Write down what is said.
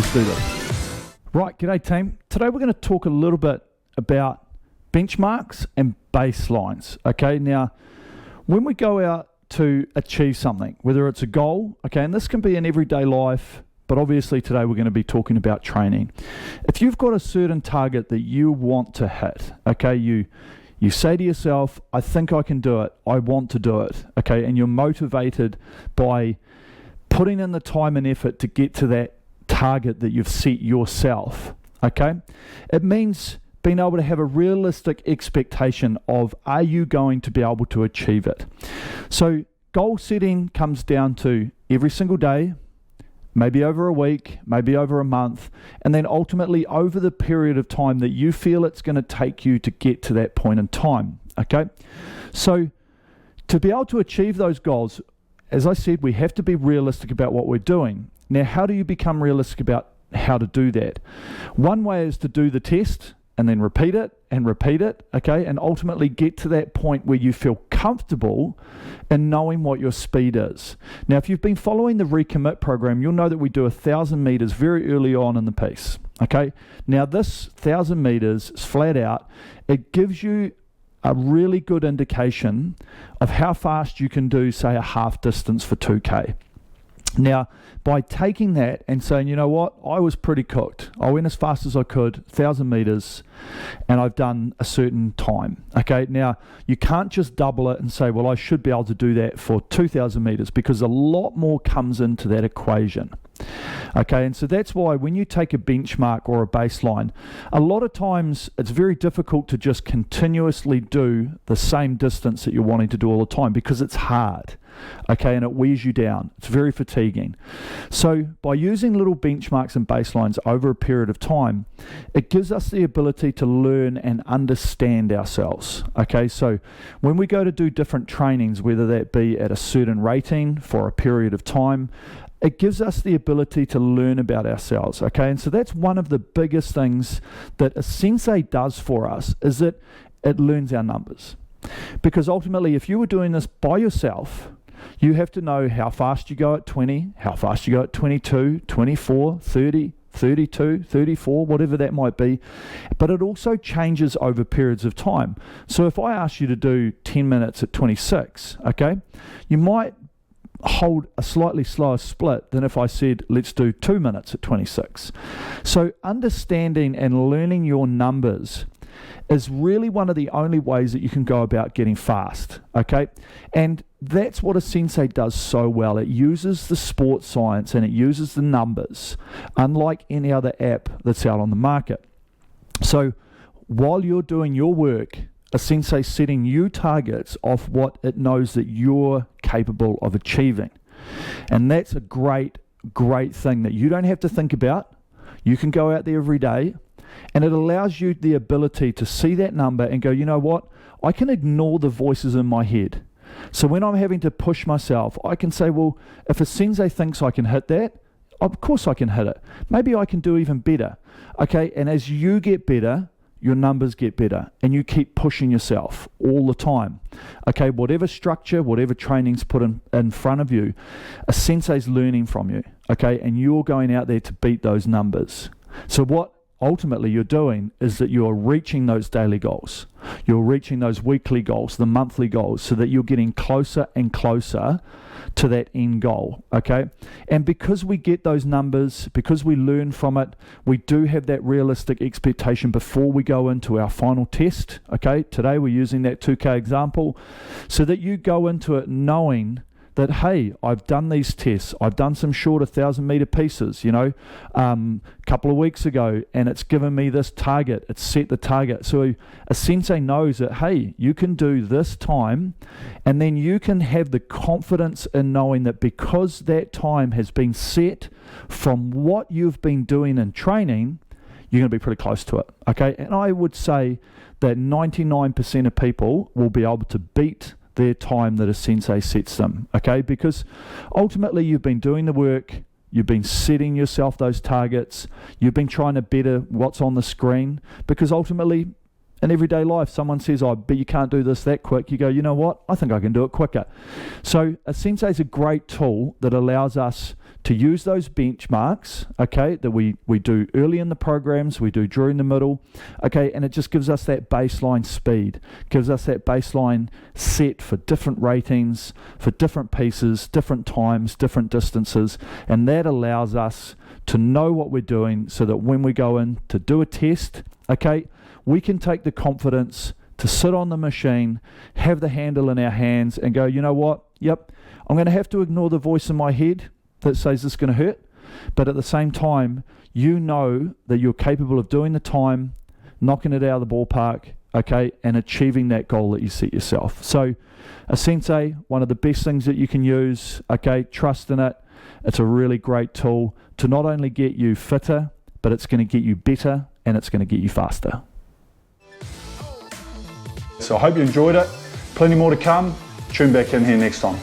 let's do this. Right, g'day team. Today we're going to talk a little bit about benchmarks and baselines. Okay, now when we go out to achieve something, whether it's a goal, okay, and this can be in everyday life, but obviously today we're going to be talking about training. If you've got a certain target that you want to hit, okay, you say to yourself, I think I can do it, I want to do it, okay, and you're motivated by putting in the time and effort to get to that target that you've set yourself, okay? It means being able to have a realistic expectation of, are you going to be able to achieve it? So goal setting comes down to every single day, maybe over a week, maybe over a month, and then ultimately over the period of time that you feel it's going to take you to get to that point in time, okay? So to be able to achieve those goals, as I said, we have to be realistic about what we're doing. Now, how do you become realistic about how to do that? One way is to do the test and then repeat it, okay, and ultimately get to that point where you feel comfortable in knowing what your speed is. Now, if you've been following the Recommit program, you'll know that we do 1,000 meters very early on in the piece, okay? Now, this 1,000 meters is flat out. It gives you a really good indication of how fast you can do, say, a half distance for 2K. Now, by taking that and saying, you know what, I was pretty cooked. I went as fast as I could, 1,000 meters, and I've done a certain time. Okay, now you can't just double it and say, well, I should be able to do that for 2,000 meters, because a lot more comes into that equation. Okay, and so that's why when you take a benchmark or a baseline, a lot of times it's very difficult to just continuously do the same distance that you're wanting to do all the time, because it's hard. Okay, and it wears you down. It's very fatiguing. So by using little benchmarks and baselines over a period of time, it gives us the ability to learn and understand ourselves. Okay, so when we go to do different trainings, whether that be at a certain rating for a period of time, it gives us the ability to learn about ourselves, okay? And so that's one of the biggest things that a sensei does for us, is that it learns our numbers. Because ultimately, if you were doing this by yourself, you have to know how fast you go at 20, how fast you go at 22, 24, 30, 32, 34, whatever that might be. But it also changes over periods of time. So if I ask you to do 10 minutes at 26, okay, you might hold a slightly slower split than if I said, let's do 2 minutes at 26. So understanding and learning your numbers is really one of the only ways that you can go about getting fast, okay? And that's what a sensei does so well. It uses the sports science and it uses the numbers, unlike any other app that's out on the market. So while you're doing your work, a sensei setting you targets off what it knows that you're capable of achieving. And that's a great thing that you don't have to think about. You can go out there every day, and it allows you the ability to see that number and go, you know what, I can ignore the voices in my head. So when I'm having to push myself, I can say, well, if a sensei thinks I can hit that, of course I can hit it. Maybe I can do even better. Okay, and as you get better, your numbers get better, and you keep pushing yourself all the time. Okay, whatever structure, whatever training's put in front of you, a sensei's learning from you, okay, and you're going out there to beat those numbers. So what ultimately you're doing is that you're reaching those daily goals. You're reaching those weekly goals, the monthly goals, so that you're getting closer and closer to that end goal, okay? And because we get those numbers, because we learn from it, we do have that realistic expectation before we go into our final test, okay? Today we're using that 2K example, so that you go into it knowing that, hey, I've done these tests. I've done some shorter 1,000 meter pieces, you know, a couple of weeks ago, and it's given me this target. It's set the target. So a sensei knows that, hey, you can do this time, and then you can have the confidence in knowing that because that time has been set from what you've been doing in training, you're going to be pretty close to it, okay? And I would say that 99% of people will be able to beat their time that a sensei sets them, okay? Because ultimately you've been doing the work, you've been setting yourself those targets, you've been trying to better what's on the screen, because ultimately in everyday life, someone says, oh, but you can't do this that quick. You go, you know what? I think I can do it quicker. So a sensei is a great tool that allows us to use those benchmarks, okay, that we do early in the programs, we do during the middle, okay, and it just gives us that baseline speed, gives us that baseline set for different ratings, for different pieces, different times, different distances, and that allows us to know what we're doing so that when we go in to do a test, okay, we can take the confidence to sit on the machine, have the handle in our hands and go, you know what, yep, I'm going to have to ignore the voice in my head that says this is going to hurt, but at the same time, you know that you're capable of doing the time, knocking it out of the ballpark, okay, and achieving that goal that you set yourself. So a sensei, one of the best things that you can use, okay, trust in it. It's a really great tool to not only get you fitter, but it's going to get you better and it's going to get you faster. So I hope you enjoyed it. Plenty more to come. Tune back in here next time.